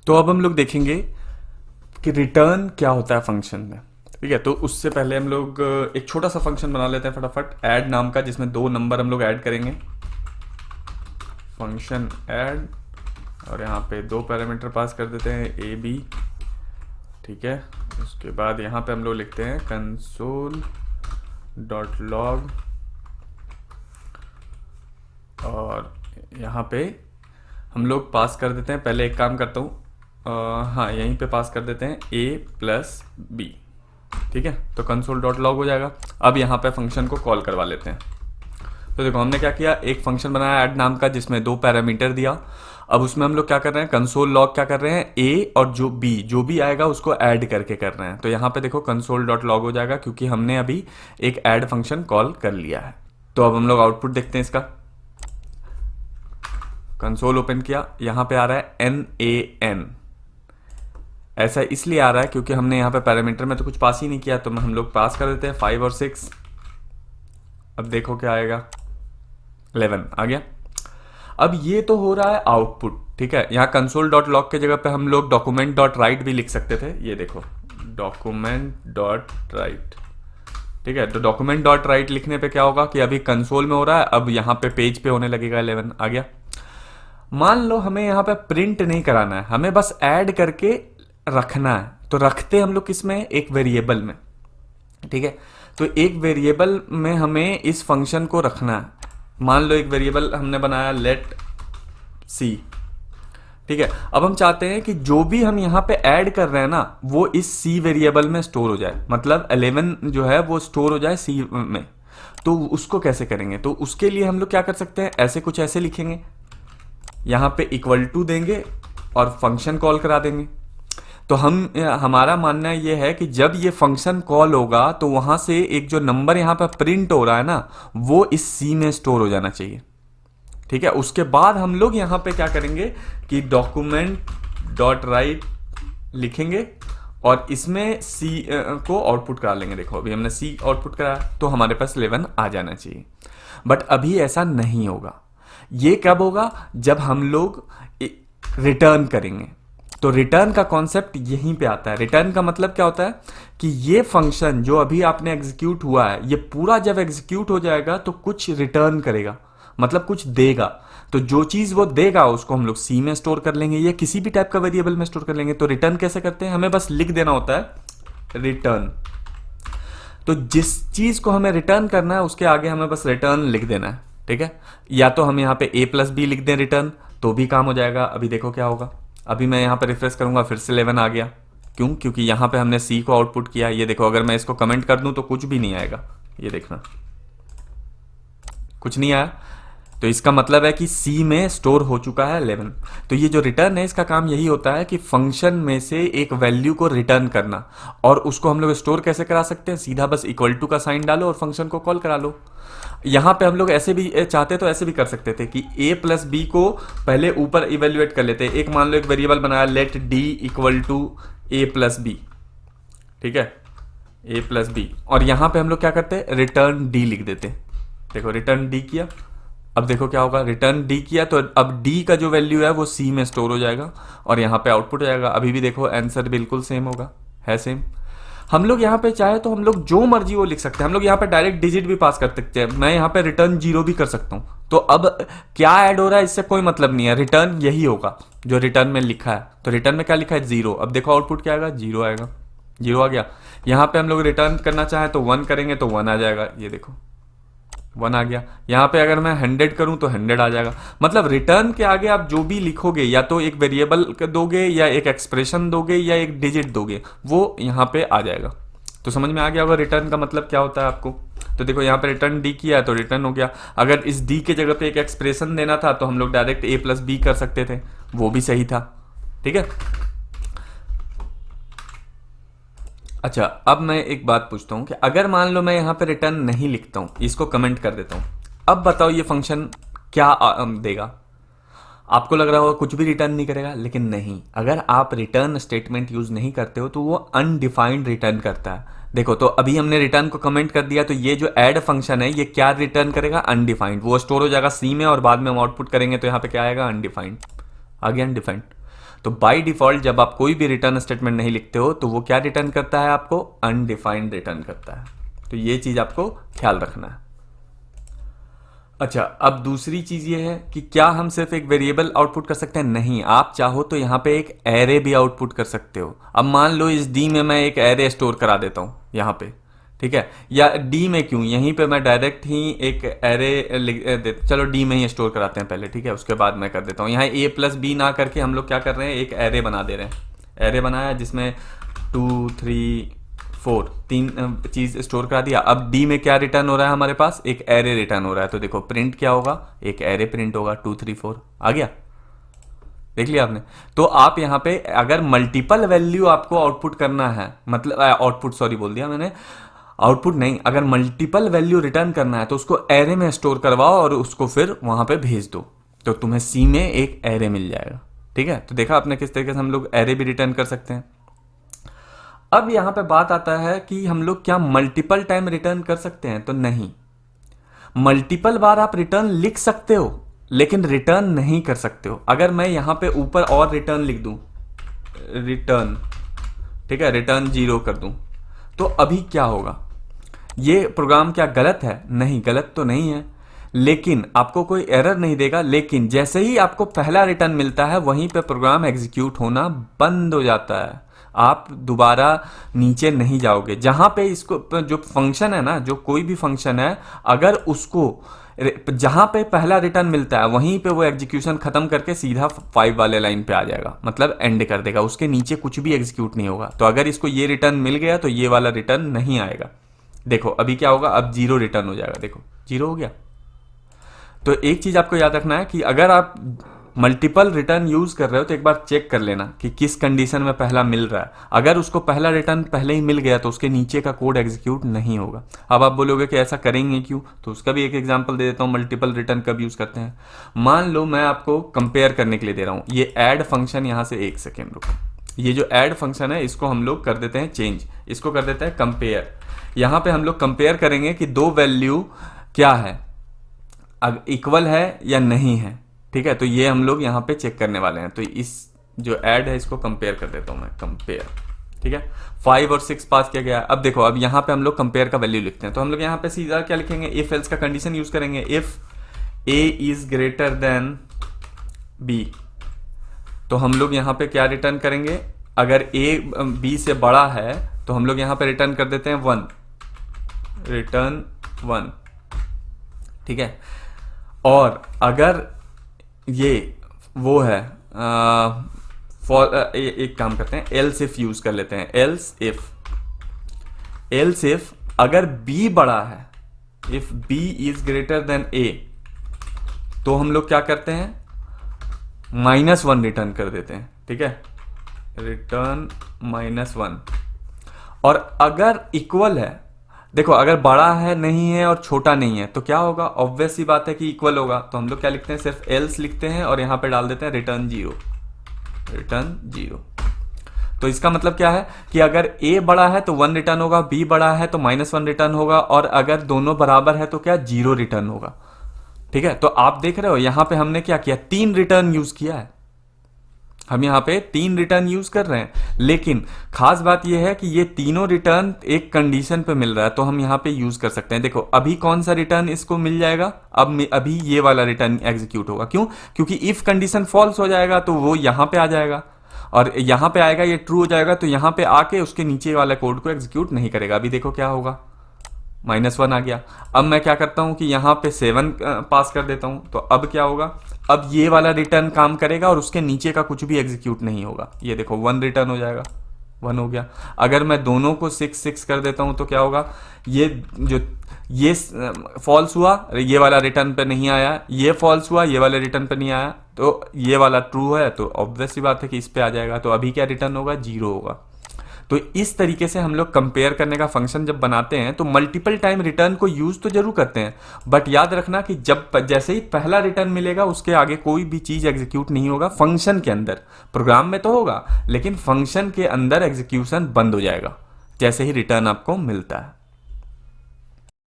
तो अब हम लोग देखेंगे कि रिटर्न क्या होता है फंक्शन में। ठीक है, तो उससे पहले हम लोग एक छोटा सा फंक्शन बना लेते हैं फटाफट, ऐड नाम का, जिसमें दो नंबर हम लोग ऐड करेंगे। फंक्शन ऐड, और यहाँ पे दो पैरामीटर पास कर देते हैं ए बी। ठीक है, उसके बाद यहाँ पे हम लोग लिखते हैं कंसोल डॉट लॉग, और यहाँ पे हम लोग पास कर देते हैं, पहले एक काम करता हूँ, हाँ यहीं पे पास कर देते हैं a प्लस बी। ठीक है, तो कंसोल डॉट लॉग हो जाएगा। अब यहाँ पे फंक्शन को कॉल करवा लेते हैं। तो देखो हमने क्या किया, एक फंक्शन बनाया ऐड नाम का जिसमें दो पैरामीटर दिया। अब उसमें हम लोग क्या कर रहे हैं, कंसोल लॉग क्या कर रहे हैं, a और जो भी आएगा उसको ऐड करके कर रहे हैं। तो यहाँ पे देखो कंसोल डॉट लॉग हो जाएगा क्योंकि हमने अभी एक ऐड फंक्शन कॉल कर लिया है। तो अब हम लोग आउटपुट देखते हैं इसका। कंसोल ओपन किया, यहाँ पे आ रहा है NaN। ऐसा इसलिए आ रहा है क्योंकि हमने यहाँ पे पैरामीटर में तो कुछ पास ही नहीं किया, तो हम लोग पास कर देते हैं 5 और 6। अब देखो क्या आएगा, 11 आ गया। अब ये तो हो रहा है आउटपुट। ठीक है, यहाँ कंसोल डॉट लॉग के जगह पे हम लोग डॉक्यूमेंट डॉट राइट भी लिख सकते थे। ये देखो डॉक्यूमेंट डॉट राइट। ठीक है, तो डॉक्यूमेंट डॉट राइट लिखने पे क्या होगा कि अभी कंसोल में हो रहा है, अब यहाँ पे पेज पे होने लगेगा 11 आ गया। मान लो हमें यहाँ पे प्रिंट नहीं कराना है, हमें बस ऐड करके रखना है। तो रखते हम लोग किसमें, एक वेरिएबल में। ठीक है, तो एक वेरिएबल में हमें इस फंक्शन को रखना है। मान लो एक वेरिएबल हमने बनाया लेट सी। ठीक है, अब हम चाहते हैं कि जो भी हम यहाँ पे ऐड कर रहे हैं ना वो इस सी वेरिएबल में स्टोर हो जाए, मतलब 11 जो है वो स्टोर हो जाए सी में। तो उसको कैसे करेंगे, तो उसके लिए हम लोग क्या कर सकते हैं, ऐसे कुछ ऐसे लिखेंगे, यहाँ पे इक्वल टू देंगे और फंक्शन कॉल करा देंगे। तो हमारा मानना ये है कि जब ये फंक्शन कॉल होगा तो वहां से एक जो नंबर यहाँ पे प्रिंट हो रहा है ना वो इस सी में स्टोर हो जाना चाहिए। ठीक है, उसके बाद हम लोग यहाँ पे क्या करेंगे कि डॉक्यूमेंट डॉट राइट लिखेंगे और इसमें सी को आउटपुट करा लेंगे। देखो अभी हमने सी आउटपुट कराया तो हमारे पास 11 आ जाना चाहिए। बट अभी ऐसा नहीं होगा। ये कब होगा, जब हम लोग रिटर्न करेंगे। तो रिटर्न का कॉन्सेप्ट यहीं पे आता है। रिटर्न का मतलब क्या होता है कि ये फंक्शन जो अभी आपने एग्जीक्यूट हुआ है ये पूरा जब एग्जीक्यूट हो जाएगा तो कुछ रिटर्न करेगा, मतलब कुछ देगा। तो जो चीज वो देगा उसको हम लोग सी में स्टोर कर लेंगे या किसी भी टाइप का वेरिएबल में स्टोर कर लेंगे। तो रिटर्न कैसे करते हैं, हमें बस लिख देना होता है रिटर्न। तो जिस चीज को हमें रिटर्न करना है उसके आगे हमें बस रिटर्न लिख देना है। ठीक है, या तो हम यहाँ पे a प्लस बी लिख दें रिटर्न तो भी काम हो जाएगा। अभी देखो क्या होगा, अभी मैं यहाँ पे रिफ्रेश करूंगा फिर से 11 आ गया। क्यों, क्योंकि यहाँ पे हमने c को आउटपुट किया। ये देखो अगर मैं इसको कमेंट कर दूं तो कुछ भी नहीं आएगा, ये देखना कुछ नहीं आया। तो इसका मतलब है कि C में स्टोर हो चुका है 11। तो ये जो रिटर्न है इसका काम यही होता है कि फंक्शन में से एक वैल्यू को रिटर्न करना। और उसको हम लोग स्टोर कैसे करा सकते हैं, सीधा बस इक्वल टू का साइन डालो और फंक्शन को कॉल करा लो। यहाँ पे हम लोग ऐसे भी चाहते तो ऐसे भी कर सकते थे कि a प्लस बी को पहले ऊपर इवेल्युएट कर लेते। एक मान लो एक वेरिएबल बनाया let d equal to a plus B. ठीक है, a प्लस बी, और यहाँ पे हम लोग क्या करते हैं, रिटर्न d लिख देते। देखो रिटर्न d किया, अब देखो क्या होगा, रिटर्न d किया तो अब d का जो वैल्यू है वो c में स्टोर हो जाएगा और यहाँ पे आउटपुट हो जाएगा। अभी भी देखो आंसर बिल्कुल सेम होगा, है सेम। हम लोग यहाँ पे चाहे तो हम लोग जो मर्जी वो लिख सकते हैं। हम लोग यहाँ पे डायरेक्ट डिजिट भी पास कर सकते हैं। मैं यहाँ पे रिटर्न 0 भी कर सकता हूँ। तो अब क्या ऐड हो रहा है इससे कोई मतलब नहीं है, रिटर्न यही होगा जो रिटर्न में लिखा है। तो रिटर्न में क्या लिखा है, 0। अब देखो आउटपुट क्या आएगा, 0 आएगा। 0 आ गया। यहाँ पे हम लोग रिटर्न करना चाहें तो 1 करेंगे तो 1 आ जाएगा। ये देखो 1 आ गया। यहाँ पे अगर मैं 100 करूं तो 100 आ जाएगा। मतलब रिटर्न के आगे आप जो भी लिखोगे या तो एक वेरिएबल दोगे या एक एक्सप्रेशन दोगे या एक डिजिट दोगे, वो यहाँ पे आ जाएगा। तो समझ में आ गया होगा रिटर्न का मतलब क्या होता है आपको। तो देखो यहाँ पे रिटर्न डी किया है तो रिटर्न हो गया। अगर इस डी के जगह पे एक एक्सप्रेशन देना था तो हम लोग डायरेक्ट a प्लस बी कर सकते थे, वो भी सही था। ठीक है, अच्छा अब मैं एक बात पूछता हूं कि अगर मान लो मैं यहाँ पे रिटर्न नहीं लिखता हूं, इसको कमेंट कर देता हूं, अब बताओ ये फंक्शन क्या देगा। आपको लग रहा होगा कुछ भी रिटर्न नहीं करेगा, लेकिन नहीं, अगर आप रिटर्न स्टेटमेंट यूज नहीं करते हो तो वो अनडिफाइंड रिटर्न करता है। देखो तो अभी हमने रिटर्न को कमेंट कर दिया, तो ये जो ऐड फंक्शन है ये क्या रिटर्न करेगा, अनडिफाइंड। वो स्टोर हो जाएगा सी में और बाद में हम आउटपुट करेंगे तो यहाँ पे क्या आएगा, अनडिफाइंड। आ गया अनडिफाइंड। तो बाय डिफॉल्ट जब आप कोई भी रिटर्न स्टेटमेंट नहीं लिखते हो तो वो क्या रिटर्न करता है, आपको अनडिफाइंड रिटर्न करता है। तो ये चीज आपको ख्याल रखना है। अच्छा, अब दूसरी चीज ये है कि क्या हम सिर्फ एक वेरिएबल आउटपुट कर सकते हैं? नहीं, आप चाहो तो यहां पे एक एरे भी आउटपुट कर सकते हो। अब मान लो इस डी में मैं एक एरे स्टोर करा देता हूं यहां पे, ठीक है, या डी में क्यों, यहीं पे मैं डायरेक्ट ही एक एरे चलो डी में ही स्टोर कराते हैं पहले, ठीक है, उसके बाद मैं कर देता हूं। यहाँ ए प्लस बी ना करके हम लोग क्या कर रहे हैं, एक एरे बना दे रहे हैं। एरे बनाया जिसमें 2 3 4 तीन चीज स्टोर करा दिया। अब डी में क्या रिटर्न हो रहा है हमारे पास, एक एरे रिटर्न हो रहा है। तो देखो प्रिंट क्या होगा, एक एरे प्रिंट होगा, 2 3 4 आ गया, देख लिया आपने। तो आप यहां पे अगर मल्टीपल वैल्यू आपको आउटपुट करना है, मतलब आउटपुट सॉरी बोल दिया मैंने, आउटपुट नहीं, अगर मल्टीपल वैल्यू रिटर्न करना है तो उसको एरे में स्टोर करवाओ और उसको फिर वहां पे भेज दो, तो तुम्हें सी में एक एरे मिल जाएगा। ठीक है, तो देखा आपने किस तरीके से हम लोग एरे भी रिटर्न कर सकते हैं। अब यहां पे बात आता है कि हम लोग क्या मल्टीपल टाइम रिटर्न कर सकते हैं? तो नहीं, मल्टीपल बार आप रिटर्न लिख सकते हो लेकिन रिटर्न नहीं कर सकते हो। अगर मैं यहां पे ऊपर और रिटर्न लिख दूं, रिटर्न, ठीक है, रिटर्न 0 कर दूं, तो अभी क्या होगा? ये प्रोग्राम क्या गलत है? नहीं, गलत तो नहीं है, लेकिन आपको कोई एरर नहीं देगा। लेकिन जैसे ही आपको पहला रिटर्न मिलता है वहीं पे प्रोग्राम एग्जीक्यूट होना बंद हो जाता है, आप दोबारा नीचे नहीं जाओगे। जहां पे इसको जो फंक्शन है ना, जो कोई भी फंक्शन है, अगर उसको जहां पे पहला रिटर्न मिलता है वहीं पे वो एग्जीक्यूशन खत्म करके सीधा 5 वाले लाइन पे आ जाएगा, मतलब एंड कर देगा, उसके नीचे कुछ भी एग्जीक्यूट नहीं होगा। तो अगर इसको ये रिटर्न मिल गया तो ये वाला रिटर्न नहीं आएगा। देखो अभी क्या होगा, अब 0 रिटर्न हो जाएगा, देखो 0 हो गया। तो एक चीज आपको याद रखना है कि अगर आप मल्टीपल रिटर्न यूज कर रहे हो तो एक बार चेक कर लेना कि किस कंडीशन में पहला मिल रहा है। अगर उसको पहला रिटर्न पहले ही मिल गया तो उसके नीचे का कोड एग्जीक्यूट नहीं होगा। अब आप बोलोगे कि ऐसा करेंगे क्यों, तो उसका भी एक एग्जांपल दे देता हूं, मल्टीपल रिटर्न कब यूज करते हैं। मान लो मैं आपको कंपेयर करने के लिए दे रहा हूं, ये ऐड फंक्शन, यहां से एक सेकेंड रुको, ये जो ऐड फंक्शन है इसको हम लोग कर देते हैं चेंज, इसको कर देते हैं कंपेयर। यहां पे हम लोग कंपेयर करेंगे कि दो वैल्यू क्या है, इक्वल है या नहीं है। ठीक है, तो ये हम लोग यहाँ पे चेक करने वाले हैं। तो इस जो ऐड है इसको कंपेयर कर देता हूं मैं, कंपेयर, ठीक है, 5 और 6 पास किया गया। अब देखो, अब यहाँ पे हम लोग कंपेयर का वैल्यू लिखते हैं, तो हम लोग यहाँ पे सीधा क्या लिखेंगे, इफ एल्स का कंडीशन यूज करेंगे। If A is greater than B, तो हम लोग यहाँ पे क्या रिटर्न करेंगे, अगर ए बी से बड़ा है तो हम लोग यहाँ पे रिटर्न कर देते हैं 1, रिटर्न 1, ठीक है। और अगर ये वो है एक काम करते हैं, एल्स इफ यूज कर लेते हैं। एल्स इफ अगर बी बड़ा है, if b is greater than a, तो हम लोग क्या करते हैं, -1 रिटर्न कर देते हैं, ठीक है, रिटर्न -1। और अगर इक्वल है, देखो अगर बड़ा है नहीं है और छोटा नहीं है तो क्या होगा, ऑब्वियस सी बात है कि इक्वल होगा। तो हम लोग क्या लिखते हैं, सिर्फ एल्स लिखते हैं और यहां पे डाल देते हैं रिटर्न 0, रिटर्न 0। तो इसका मतलब क्या है कि अगर a बड़ा है तो 1 रिटर्न होगा, b बड़ा है तो -1 रिटर्न होगा, और अगर दोनों बराबर है तो क्या 0 रिटर्न होगा। ठीक है, तो आप देख रहे हो यहां पे हमने क्या किया, 3 रिटर्न यूज किया है, हम यहाँ पे 3 रिटर्न यूज कर रहे हैं। लेकिन खास बात यह है कि ये तीनों रिटर्न एक कंडीशन पे मिल रहा है, तो हम यहाँ पे यूज कर सकते हैं। देखो अभी कौन सा रिटर्न इसको मिल जाएगा, अभी ये वाला रिटर्न एग्जीक्यूट होगा। क्यों? क्योंकि इफ कंडीशन फॉल्स हो जाएगा तो वो यहाँ पे आ जाएगा, और यहाँ पे आएगा, ये ट्रू हो जाएगा, तो यहाँ पे आके उसके नीचे वाला कोड को एग्जीक्यूट नहीं करेगा। अभी देखो क्या होगा, -1 आ गया। अब मैं क्या करता हूं कि यहां पे 7 पास कर देता हूं, तो अब क्या होगा, अब ये वाला रिटर्न काम करेगा और उसके नीचे का कुछ भी एग्जीक्यूट नहीं होगा। ये देखो 1 रिटर्न हो जाएगा, 1 हो गया। अगर मैं दोनों को 6 6 कर देता हूं तो क्या होगा, ये फॉल्स हुआ, ये वाला रिटर्न पे नहीं आया, ये फॉल्स हुआ, ये वाला रिटर्न पे नहीं आया, तो ये वाला ट्रू है, तो ऑब्वियस सी बात है कि इस पे आ जाएगा। तो अभी क्या रिटर्न होगा, 0 होगा। तो इस तरीके से हम लोग कंपेयर करने का फंक्शन जब बनाते हैं तो मल्टीपल टाइम रिटर्न को यूज तो जरूर करते हैं, बट याद रखना कि जब जैसे ही पहला रिटर्न मिलेगा उसके आगे कोई भी चीज एग्जीक्यूट नहीं होगा फंक्शन के अंदर। प्रोग्राम में तो होगा लेकिन फंक्शन के अंदर एग्जीक्यूशन बंद हो जाएगा जैसे ही रिटर्न आपको मिलता है।